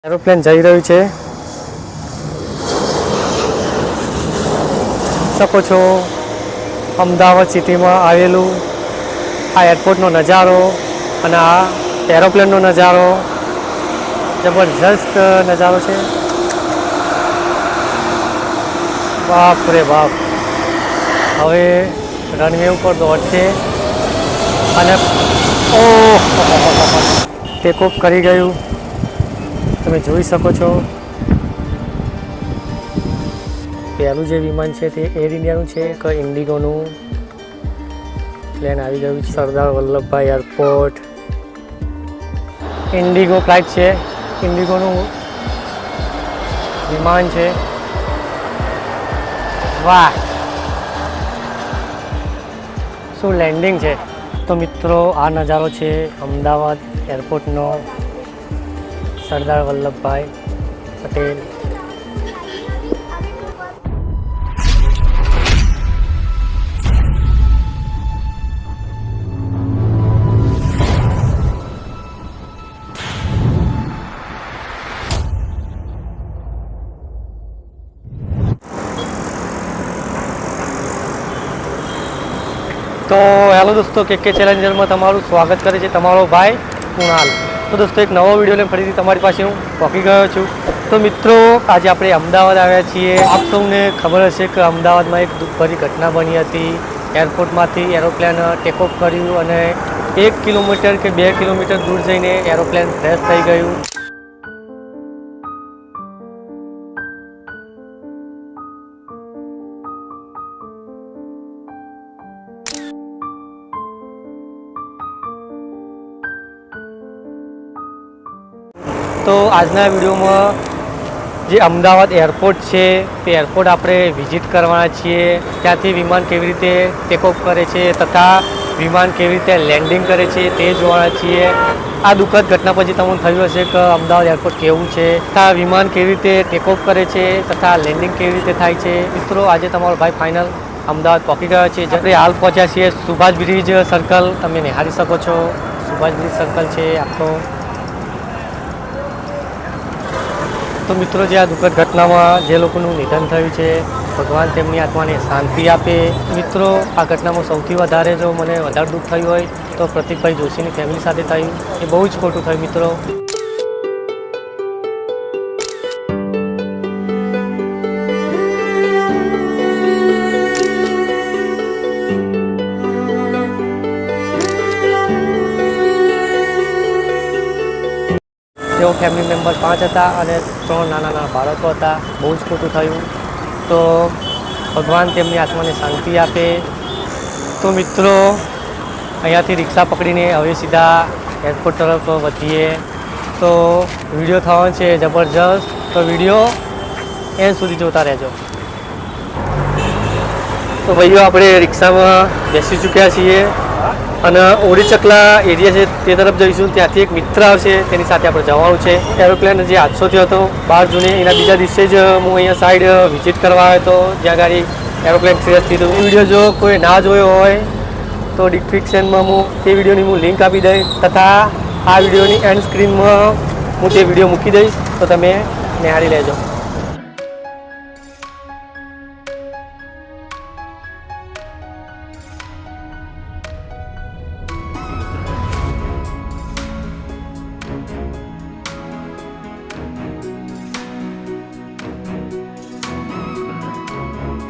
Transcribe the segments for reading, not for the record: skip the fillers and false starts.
Aeroplane જઈ રહ્યું છે શકો છો અમદાવાદ સિટીમાં આવેલું આ એરપોર્ટનો નજારો અને આ એરોપ્લેનનો નજારો જબરજસ્ત નજારો છે બાપ રે બાપ હવે રનવે ઉપર દોડશે અને ઓહ ટેક ઓફ કરી ગયું તમે જોઈ શકો છો પહેલું જે વિમાન છે તે એર ઇન્ડિયાનું છે કે ઇન્ડિગોનું પ્લેન આવી ગયું છે Sardar Vallabhbhai airport Indigo flight છે ઇન્ડિગોનું વિમાન છે વાહ શું લેન્ડિંગ છે તો મિત્રો આ નજારો છે અમદાવાદ એરપોર્ટનો સરદાર વલ્લભભાઈ પટેલ તો હેલો દોસ્તો કે ચેલેન્જરમાં તમારું સ્વાગત કરે છે તમારો ભાઈ કુણાલ। તો દોસ્તો એક નવો વિડીયો લઈને ફરીથી તમારી પાસે હું પહોંચી ગયો છું। તો મિત્રો આજે આપણે અમદાવાદ આવ્યા છીએ। આપ સૌને ખબર હશે કે અમદાવાદમાં એક દુઃખભરી ઘટના બની હતી। એરપોર્ટમાંથી એરોપ્લેન ટેક ઓફ કર્યું અને 1 કિલોમીટર કે 2 કિલોમીટર દૂર જઈને એરોપ્લેન ક્રેશ થઈ ગયું। તો આજના વિડીયોમાં જે અમદાવાદ એરપોર્ટ છે તે એરપોર્ટ આપણે વિઝિટ કરવાના છીએ। ત્યાંથી વિમાન કેવી રીતે ટેક ઓફ કરે છે તથા વિમાન કેવી રીતે લેન્ડિંગ કરે છે તે જોવાના છીએ। આ દુઃખદ ઘટના પછી તમને થયું હશે કે અમદાવાદ એરપોર્ટ કેવું છે તથા વિમાન કેવી રીતે ટેક ઓફ કરે છે તથા લેન્ડિંગ કેવી રીતે થાય છે। મિત્રો આજે તમારો ભાઈ ફાઇનલ અમદાવાદ પહોંચી ગયો છે। જ્યારે હાલ પહોંચ્યા છીએ સુભાષ બ્રિજ સર્કલ, તમે નિહાળી શકો છો સુભાષ બ્રિજ સર્કલ છે આખો। તો મિત્રો જે આ દુઃખદ ઘટનામાં જે લોકોનું નિધન થયું છે ભગવાન તેમની આત્માને શાંતિ આપે। મિત્રો આ ઘટનામાં સૌથી વધારે જો મને વધારે દુઃખ થયું હોય તો પ્રતિકભાઈ જોશીની ફેમિલી સાથે થયું, એ બહુ જ ખોટું થયું મિત્રો। તેઓ ફેમિલી મેમ્બર 5 હતા અને 3 નાના બાળકો હતા। બહુ જ ખોટું થયું। તો ભગવાન તેમની આત્માને શાંતિ આપે। તો મિત્રો અહીંયાથી રિક્ષા પકડીને હવે સીધા એરપોર્ટ તરફ વધીએ। તો વિડીયો થવાનો છે જબરજસ્ત, તો વિડીયો એન્ડ સુધી જોતા રહેજો। તો ભાઈઓ આપણે રિક્ષામાં બેસી ચૂક્યા છીએ અને ઓડી ચકલા એરિયા છે તે તરફ જઈશું। ત્યાંથી એક મિત્ર આવશે તેની સાથે આપણે જવાનું છે। એરોપ્લેન જે હાદસો થયો હતો 12 જૂને એના બીજા દિવસે જ હું અહીંયા સાઈડ વિઝિટ કરવા આવ્યો હતો જ્યાં ગાડી એરોપ્લેન ક્રેશ થયું। એ વિડીયો જો કોઈ ના જોયો હોય તો ડિસ્ક્રિપ્શનમાં હું તે વિડીયોની હું લિંક આપી દઈશ તથા આ વિડીયોની એન્ડ સ્ક્રીનમાં હું તે વિડીયો મૂકી દઈશ તો તમે નિહાળી લેજો।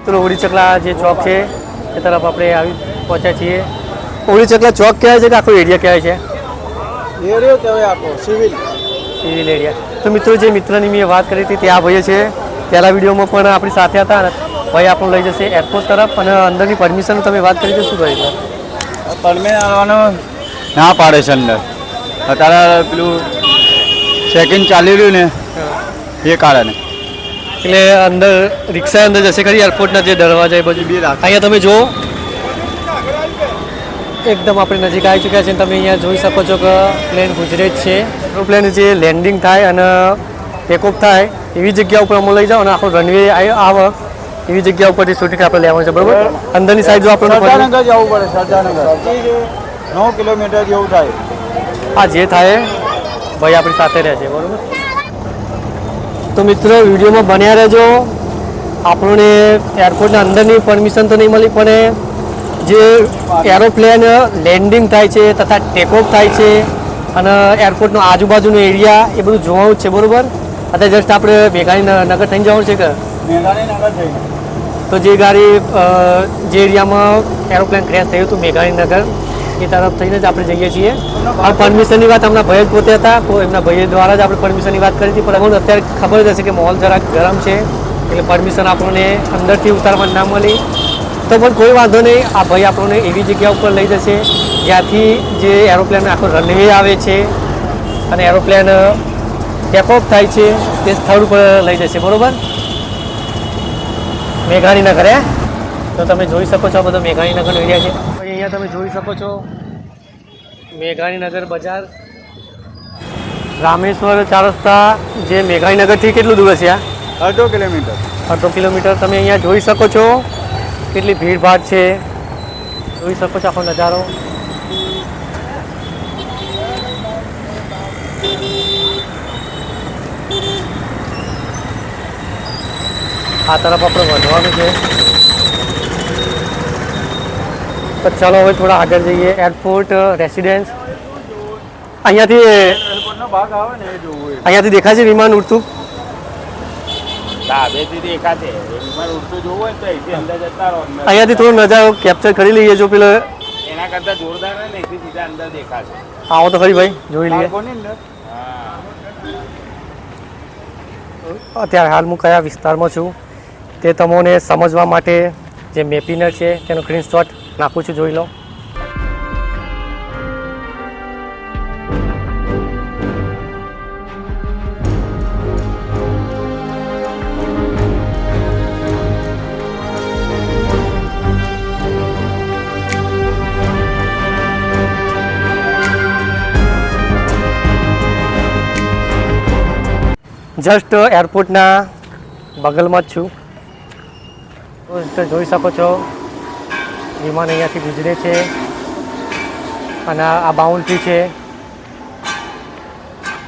તો ઓડી ચકલા જે ચોક છે એ તરફ આપણે આવી પહોંચ્યા છીએ। ઓડી ચકલા ચોક કહેવાય છે કે આખો એરિયા કહેવાય છે? એરિયો કહેવાય આખો, સિવિલ એરિયા। તો મિત્રો જે મિત્રની મેં વાત કરી હતી તે આ ભાઈ છે, પહેલા વિડીયોમાં પણ આપણી સાથે હતા અને ભાઈ આપણને લઈ જશે એરપોર્ટ તરફ અને અંદરની પરમિશનનું તમે વાત કરી તો શું કહી દો? પરમિશન આવવાનું ના પાડે છે અંદર, અત્યારે પેલું સેકન્ડ ચાલી રહ્યું ને એ કારણે। એટલે અંદર રિક્ષા અંદર જશે ખરી એરપોર્ટના જે દરવાજા એ બાજુ બી અહીંયા તમે જુઓ એકદમ આપણે નજીક આવી ચૂક્યા છે। તમે અહીંયા જોઈ શકો છો કે પ્લેન ગુજરે જ છે। એરોપ્લેન જે લેન્ડિંગ થાય અને ટેક ઓફ થાય એવી જગ્યા ઉપર અમે લઈ જાઓ અને આખો રનવે આવે એવી જગ્યા ઉપરથી શૂટિંગ આપણે લેવાનું છે, બરાબર? અંદરની સાઈડ જો આપણે સરદારનગર જવું પડે, સરદારનગર 9 કિલોમીટર જેવું થાય। આ જે થાય ભાઈ આપણી સાથે રહે છે, બરાબર? તો મિત્રો વિડીયોમાં બન્યા રહેજો. આપણને એરપોર્ટના અંદરની પરમિશન તો નહીં મળી, પણ જે એરોપ્લેન લેન્ડિંગ થાય છે તથા ટેકઓફ થાય છે અને એરપોર્ટનો આજુબાજુનો એરિયા એ બધું જોવાનું જ છે, બરાબર. અત્યારે જસ્ટ આપણે મેઘાણી નગર થઈને જવાનું છે કે તો જે ગાડી જે એરિયામાં એરોપ્લેન ક્રેશ થયું હતું મેઘાણી નગર એ તરફ થઈને જ આપણે જઈએ છીએ. આ પરમિશનની વાત હમણાં ભાઈ જ પોતે હતા, એમના ભાઈ દ્વારા જ આપણે પરમિશનની વાત કરી હતી, પણ અમને અત્યારે ખબર જ હશે કે માહોલ જરાક ગરમ છે એટલે પરમિશન આપણને અંદરથી ઉતારવા ના મળી. તો પણ કોઈ વાંધો નહીં, આ ભાઈ આપણને એવી જગ્યા ઉપર લઈ જશે જ્યાંથી જે એરોપ્લેન આખો રનવે આવે છે અને એરોપ્લેન ટેકઓફ થાય છે તે સ્થળ ઉપર લઈ જશે, બરાબર. મેઘાણી નગર તો તમે જોઈ શકો છો, આ બધો મેઘાણી નગરનો એરિયા છે. પછી અહીંયા તમે જોઈ શકો છો મેઘાણી નગર બજાર. રામેશ્વર ચાર રસ્તા જે મેઘાણી નગરથી કેટલું દૂર છે? અડધો કિલોમીટર. અડધો કિલોમીટર. તમે અહીંયા જોઈ શકો છો કેટલી ભીડભાડ છે, જોઈ શકો છો આખો નજારો. આ તરફ આપણે વધવાનું છે, તો ચાલો હવે થોડા આગળ જઈએ. એરપોર્ટ રેસિડેન્સ અહીંયાથી દેખાય છે વિમાન ઉડતું. અહીંયાથી થોડો નજારો કેપ્ચર કરી લઈએ જો પેલો એના કરતા જોરદાર ને સીધા અંદર દેખાશે. આવો તો ખરી ભાઈ, જોઈ લઈએ. અત્યારે હાલ હું કયા વિસ્તારમાં છું તે તમને સમજવા માટે જે મેપિનર છે તેનો સ્ક્રીનશોટ નાખું છું, જોઈ લો. જસ્ટ એરપોર્ટના બગલમાં જ છું. જોઈ શકો છો વિમાન અહીંયાથી ગુજરે છે અને આ બાઉન્ડ્રી છે,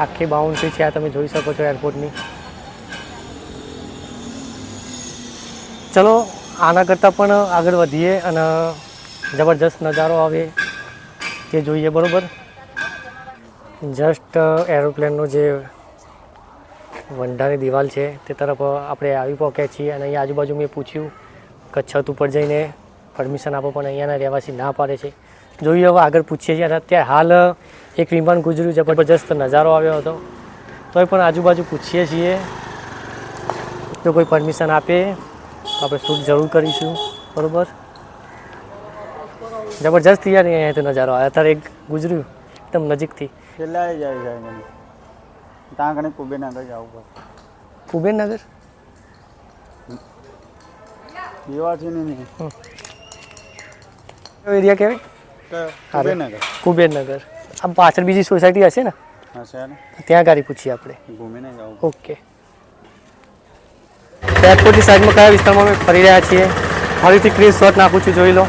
આખી બાઉન્ડ્રી છે આ તમે જોઈ શકો છો એરપોર્ટની. ચલો આના કરતાં પણ આગળ વધીએ અને જબરજસ્ત નજારો આવે તે જોઈએ, બરાબર. જસ્ટ એરોપ્લેનનો જે વંડાની દિવાલ છે તે તરફ આપણે આવી પહોંચ્યા છીએ અને અહીંયા આજુબાજુ મેં પૂછ્યું કે છત ઉપર જઈને પરમિશન આપો, પણ અહીંયાના રહેવાસી ના પાડે છે. જોઈએ હવે આગળ પૂછીએ છીએ. અને અત્યારે હાલ એક વિમાન ગુજર્યું, જબરજસ્ત નજારો આવ્યો હતો, તોય પણ આજુબાજુ પૂછીએ છીએ. જો કોઈ પરમિશન આપે તો આપણે શૂટ જરૂર કરીશું, બરાબર. જબરજસ્ત યાર અહીંયા તો નજારો આવ્યો. અત્યારે એક ગુજર્યું એકદમ નજીકથી. છેલ્લા જાય મને ત્યાં કને કુબેરનગર જવું પડે. કુબેરનગર દેવાથી નહીં એરિયા કહેવાય? કુબેરનગર. કુબેરનગર. આમ પાછળ બીજી સોસાયટી હશે ને, હા છે ને, ત્યાં ગાડી પૂછીએ આપણે. ઘૂમીને જવું. ઓકે. એરપોર્ટની સાઈડમાં કયા વિસ્તારમાં અમે ફરી રહ્યા છીએ, ફરીથી સ્ક્રીનશોટ નાખું છું, જોઈ લો.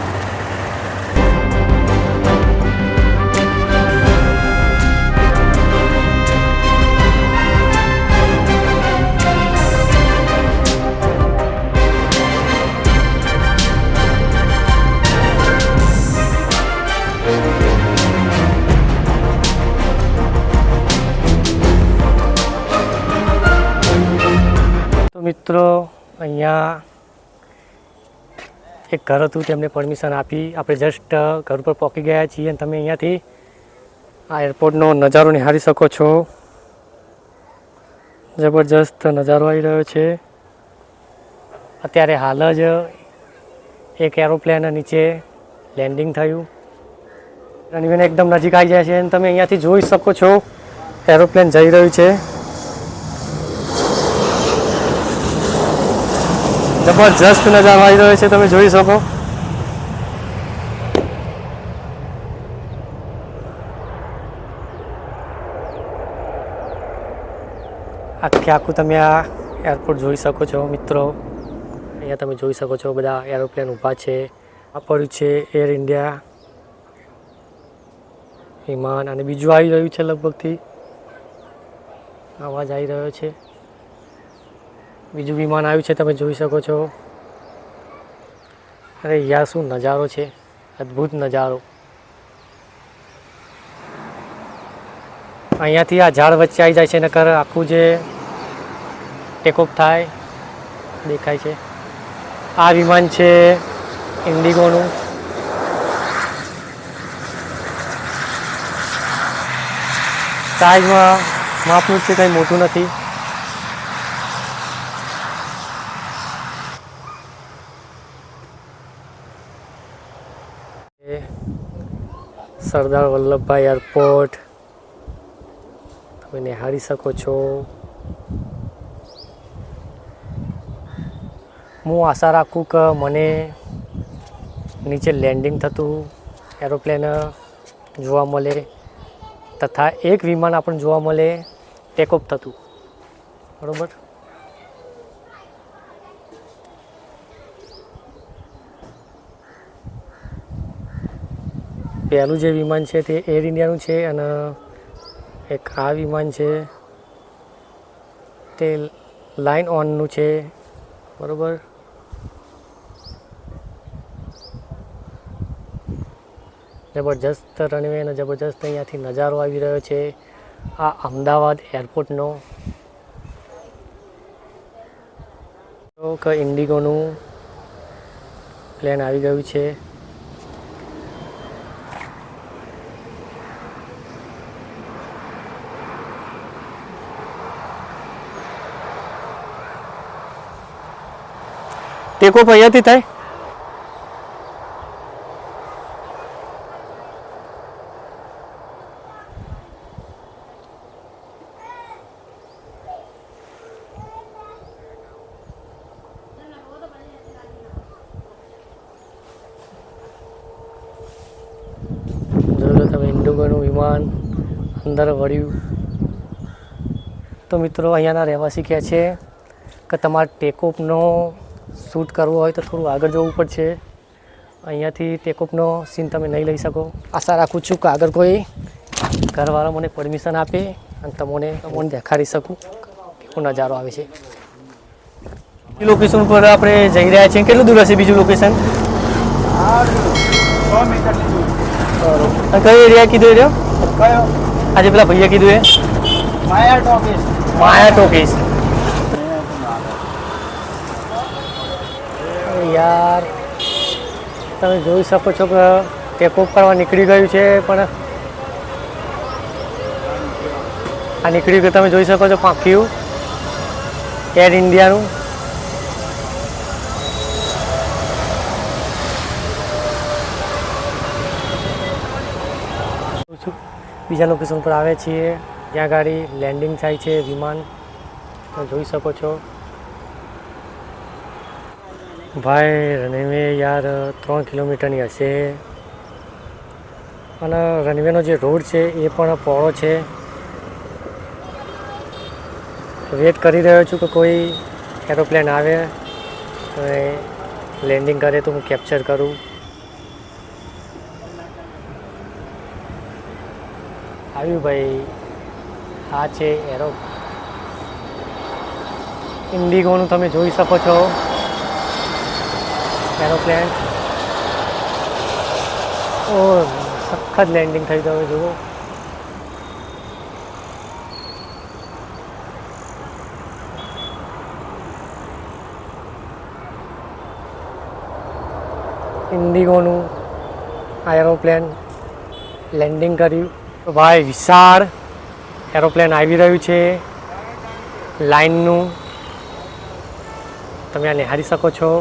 મિત્રો અહીંયા એક ઘર હતું, તેમને પરમિશન આપી આપણે જસ્ટ ઘર ઉપર પહોંચી ગયા છીએ અને તમે અહીંયાથી આ એરપોર્ટનો નજારો નિહાળી શકો છો. જબરજસ્ત નજારો આવી રહ્યો છે. અત્યારે હાલ જ એક એરોપ્લેન નીચે લેન્ડિંગ થયું, રનવેને એકદમ નજીક આવી જાય છે અને તમે અહીંયાથી જોઈ શકો છો એરોપ્લેન જઈ રહ્યું છે. જબરજસ્ત નજારો આવી રહ્યો છે, તમે જોઈ શકો. આખું તમે આ એરપોર્ટ જોઈ શકો છો મિત્રો. અહીંયા તમે જોઈ શકો છો બધા એરોપ્લેન ઊભા છે. આ પડ્યું છે એર ઇન્ડિયા વિમાન અને બીજું આવી રહ્યું છે, લગભગથી અવાજ આવી રહ્યો છે. બીજું વિમાન આવ્યું છે, તમે જોઈ શકો છો. અરે યાર શું નજારો છે, અદ્ભુત નજારો. અહીંયાથી આ ઝાડ વચ્ચે આવી જાય છે, નકર આખું જે ટેકઓફ થાય દેખાય છે. આ વિમાન છે ઇન્ડિગોનું. સાઈઝમાં માપનું છે, કંઈ મોટું નથી. સરદાર વલ્લભભાઈ એરપોર્ટ તમે નિહાળી શકો છો. હું આશા રાખું કે મને નીચે લેન્ડિંગ થતું એરોપ્લેન જોવા મળે, તથા એક વિમાન આપણને જોવા મળે ટેકઓફ થતું. બરાબર. પહેલું જે વિમાન છે તે એર ઇન્ડિયાનું છે અને એક આ વિમાન છે તે લાઇન ઓનનું છે. બરાબર. જબરજસ્ત રનવે અને જબરજસ્ત અહીંયાથી નજારો આવી રહ્યો છે આ અમદાવાદ એરપોર્ટનો. કે ઇન્ડિગોનું પ્લેન આવી ગયું છે. ટેકઓફ અહીંયાથી થાય. જોઈ લો તમે ઇન્ડિગોનું વિમાન અંદર વળ્યું. તો મિત્રો અહીંયાના રહેવાસી કહે છે કે તમારે ટેકઓફનો શૂટ કરવો હોય તો થોડું આગળ જવું પડશે. અહીંયાથી ટેકઓફનો સીન તમે નહીં લઈ શકો. આશા રાખું છું કે આગળ કોઈ ઘરવાળા મને પરમિશન આપે અને તમને દેખાડી શકું કેવો નજારો આવે છે. બીજું લોકેશન પર આપણે જઈ રહ્યા છીએ. કેટલું દૂર હશે બીજું લોકેશન? 100 મીટરની દૂર. બરોબર. કયો એરિયા કીધું એરિયા? કયો? આજે પેલા ભૈયા કીધું એ માયા ટોકીસ. માયા ટોકીસ. યાર તમે જોઈ શકો છો કે ટેકઓફ કરવા નીકળી ગયું છે, પણ આ નીકળ્યું કે તમે જોઈ શકો છો પાંખ્યું એર ઇન્ડિયાનું. બીજા લોકેશન પર આવે છીએ જ્યાં ગાડી લેન્ડિંગ થાય છે વિમાન. તમે જોઈ શકો છો ભાઈ રનવે યાર 3 કિલોમીટરની હશે અને રનવેનો જે રોડ છે એ પણ પહોળો છે. વેટ કરી રહ્યો છું કે કોઈ એરોપ્લેન આવે અને લેન્ડિંગ કરે તો હું કેપ્ચર કરું. આવ્યું ભાઈ. આ છે ઇન્ડિગોનું તમે જોઈ શકો છો એરોપ્લેન. ઓ સખત લેન્ડિંગ થઈ ગયું જુઓ. ઇન્ડિગોનું આ એરોપ્લેન લેન્ડિંગ કર્યું. તો ભાઈ વિશાળ એરોપ્લેન આવી રહ્યું છે લાઇનનું. તમે આ નિહાળી શકો છો.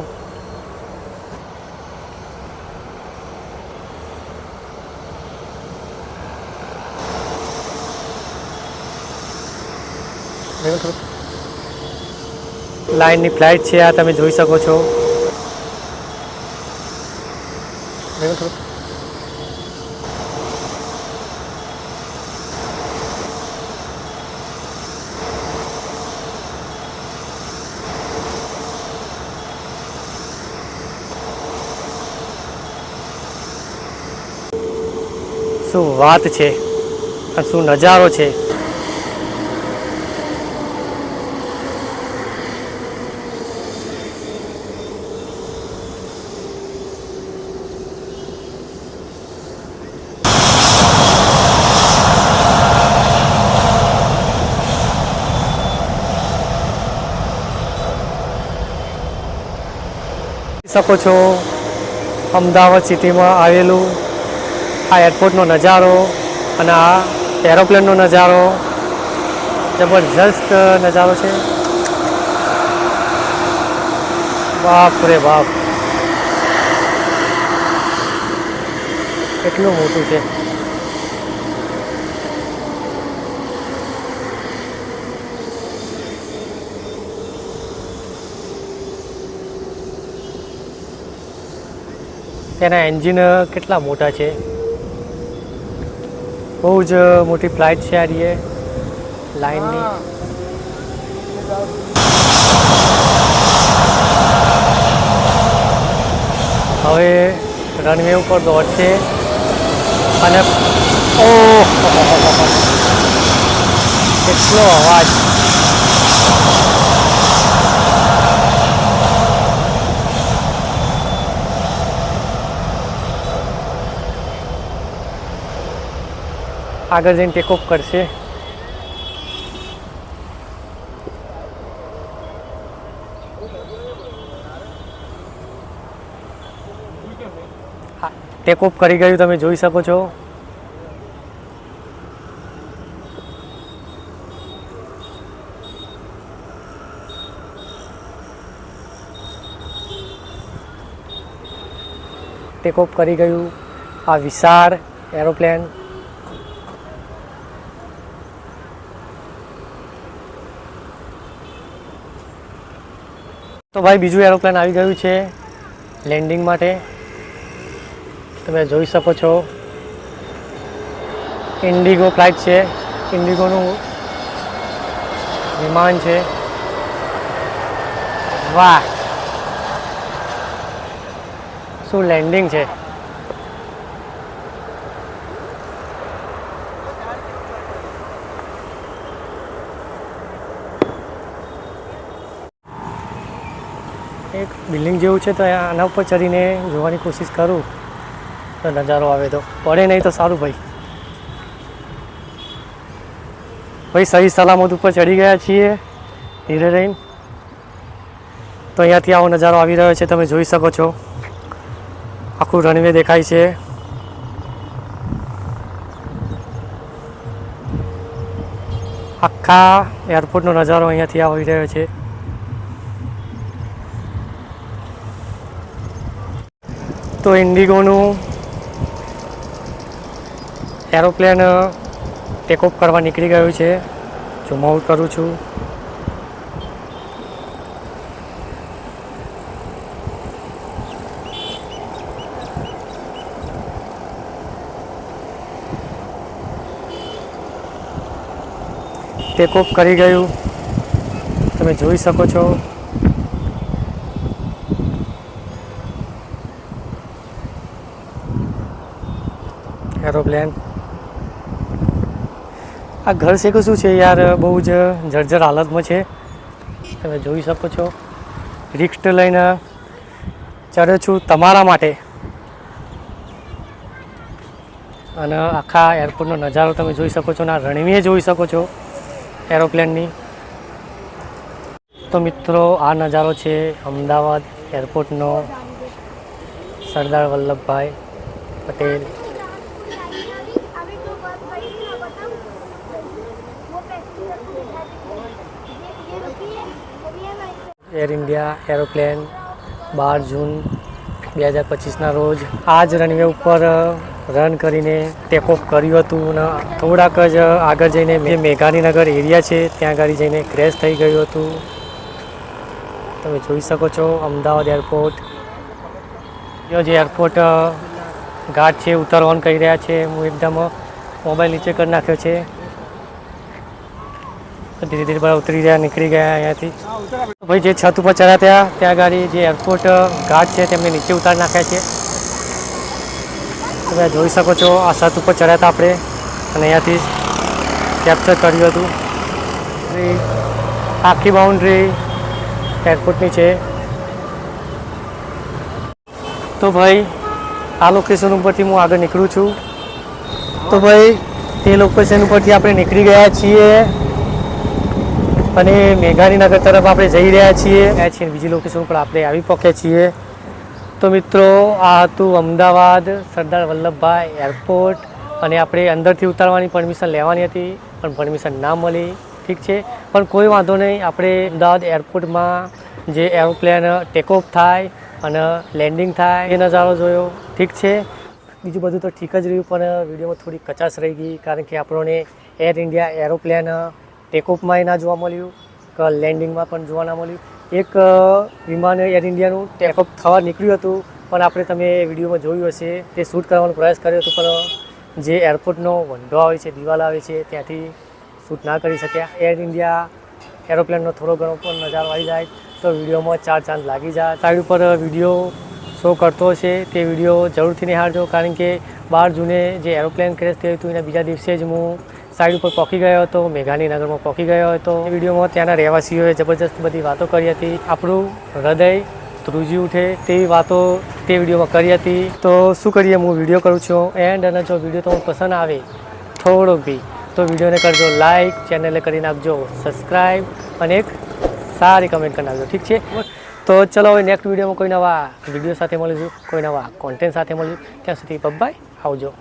લાઇનની ફ્લાઇટ છે આ તમે જોઈ શકો છો. શું વાત છે, શું નજારો છે. શકો છો અમદાવાદ સિટીમાં આવેલું આ એરપોર્ટનો નજારો અને આ એરોપ્લેનનો નજારો જબરજસ્ત નજારો છે. બાપ રે બાપ, કેટલું મોટું છે. તેના એન્જિન કેટલા મોટા છે. બહુ જ મોટી ફ્લાઇટ છે આ રીએ લાઇનની. હવે રનવે ઉપર દોડશે અને ઓહ કેટલો અવાજ. આગળ જઈને ટેકઓફ કરશે. ટેકઓફ કરી ગયું, તમે જોઈ શકો છો. ટેકઓફ કરી ગયું આ વિશાળ એરોપ્લેન. તો ભાઈ બીજું એરોપ્લેન આવી ગયું છે લેન્ડિંગ માટે. તમે જોઈ શકો છો ઇન્ડિગો ફ્લાઇટ છે, ઇન્ડિગોનું વિમાન છે. વાહ, શું લેન્ડિંગ છે. એક બિલ્ડિંગ જેવું છે તો આના ઉપર ચડીને જોવાની કોશિશ કરું તો નજારો આવે તો. પડે નહીં તો સારું ભાઈ. સહી સલામત ઉપર ચડી ગયા છીએ ધીરે રહીને. તો અહીંયાથી આવો નજારો આવી રહ્યો છે, તમે જોઈ શકો છો. આખું રનવે દેખાય છે. આખા એરપોર્ટનો નજારો અહીંયાથી આવી રહ્યો છે. તો ઇન્ડિગોનું એરોપ્લેન ટેકઓફ કરવા નીકળી ગયું છે. ઝૂમ આઉટ કરું છું. ટેકઓફ કરી ગયું, તમે જોઈ શકો છો. એરોપ્લેન આ ઘર છે કે શું છે યાર, બહુ જ જર્જર હાલતમાં છે. તમે જોઈ શકો છો. રિસ્ક લઈને ચડ્યો છું તમારા માટે. અને આખા એરપોર્ટનો નજારો તમે જોઈ શકો છો. ના રણવીએ જોઈ શકો છો એરોપ્લેનની. તો મિત્રો આ નજારો છે અમદાવાદ એરપોર્ટનો. Sardar Vallabhbhai Patel air India aeroplane 12 જૂન 2025ના રોજ આ જ રનવે ઉપર રન કરીને ટેકઓફ કર્યું હતું. અને થોડાક જ આગળ જઈને મેઘાણીનગર એરિયા છે ત્યાં આગળ જઈને ક્રેશ થઈ ગયું હતું. તમે જોઈ શકો છો અમદાવાદ એરપોર્ટ. જે એરપોર્ટ ગાર્ડ છે ઉતરવાનું કહી રહ્યા છે. હું એકદમ મોબાઈલ નીચે કરી નાખ્યો છે. ધીરે ધીરે બધા ઉતરી ગયા, નીકળી ગયા અહીંયાથી. ભાઈ જે છત ઉપર ચડ્યા ત્યાં આગળ જે એરપોર્ટ ગાર્ડ છે તેમને નીચે ઉતારી નાખ્યા છે. તમે જોઈ શકો છો આ છત ઉપર ચડ્યા હતા આપણે અને અહીંયાથી કેપ્ચર કર્યું હતું. આખી બાઉન્ડ્રી એરપોર્ટની છે. તો ભાઈ આ લોકેશન ઉપરથી હું આગળ નીકળું છું. તો ભાઈ તે લોકેશન ઉપરથી આપણે નીકળી ગયા છીએ અને મેઘાણીનગર તરફ આપણે જઈ રહ્યા છીએ. બીજી લોકેશન ઉપર આપણે આવી પહોંચ્યા છીએ તો મિત્રો આ હતું અમદાવાદ સરદાર વલ્લભભાઈ એરપોર્ટ અને આપણે અંદરથી ઉતારવાની પરમિશન લેવાની હતી પણ પરમિશન ના મળી. ઠીક છે, પણ કોઈ વાંધો નહીં. આપણે અમદાવાદ એરપોર્ટમાં જે એરોપ્લેન ટેકઓફ થાય અને લેન્ડિંગ થાય એ નજારો જોયો. ઠીક છે, બીજું બધું તો ઠીક જ રહ્યું પણ વિડીયોમાં થોડી કચાશ રહી ગઈ કારણ કે આપણને એર ઇન્ડિયા એરોપ્લેન ટેકઓફમાંય ના જોવા મળ્યું કે લેન્ડિંગમાં પણ જોવા ના મળ્યું. એક વિમાન એર ઇન્ડિયાનું ટેકઓફ થવા નીકળ્યું હતું પણ આપણે તમે વિડીયોમાં જોયું હશે તે શૂટ કરવાનો પ્રયાસ કર્યો હતો પણ જે એરપોર્ટનો વંડો આવે છે, દિવાલ આવે છે, ત્યાંથી શૂટ ના કરી શક્યા. એર ઇન્ડિયા એરોપ્લેનનો થોડો ઘણો પણ નજારો આવી જાય તો વિડીયોમાં 4 ચાંદ લાગી જાય. સાઈડ ઉપર વિડીયો શો કરતો હશે તે વિડીયો જરૂરથી નિહાળજો કારણ કે 12 જૂને જે એરોપ્લેન ક્રેશ થયું હતું એના બીજા દિવસે જ હું સાઈડ ઉપર પહોંચી ગયો હતો, મેઘાણીનગરમાં પહોંચી ગયો હતો. એ વિડીયોમાં ત્યાંના રહેવાસીઓએ જબરજસ્ત બધી વાતો કરી હતી. આપણું હૃદય ધ્રુજી ઉઠે તેવી વાતો તે વિડીયોમાં કરી હતી. તો શું કરીએ, હું વિડીયો કરું છું એન્ડ અને જો વિડીયો તમને પસંદ આવે થોડોક બી તો વિડીયોને કરજો લાઈક, ચેનલને કરી નાખજો સબસ્ક્રાઈબ અને એક સારી કમેન્ટ કરી નાખજો. ઠીક છે, તો ચલો હવે નેક્સ્ટ વિડીયોમાં કોઈ નવા વિડીયો સાથે મળીશું, કોઈ નવા કોન્ટેન્ટ સાથે મળીશું. ત્યાં સુધી બાય, આવજો.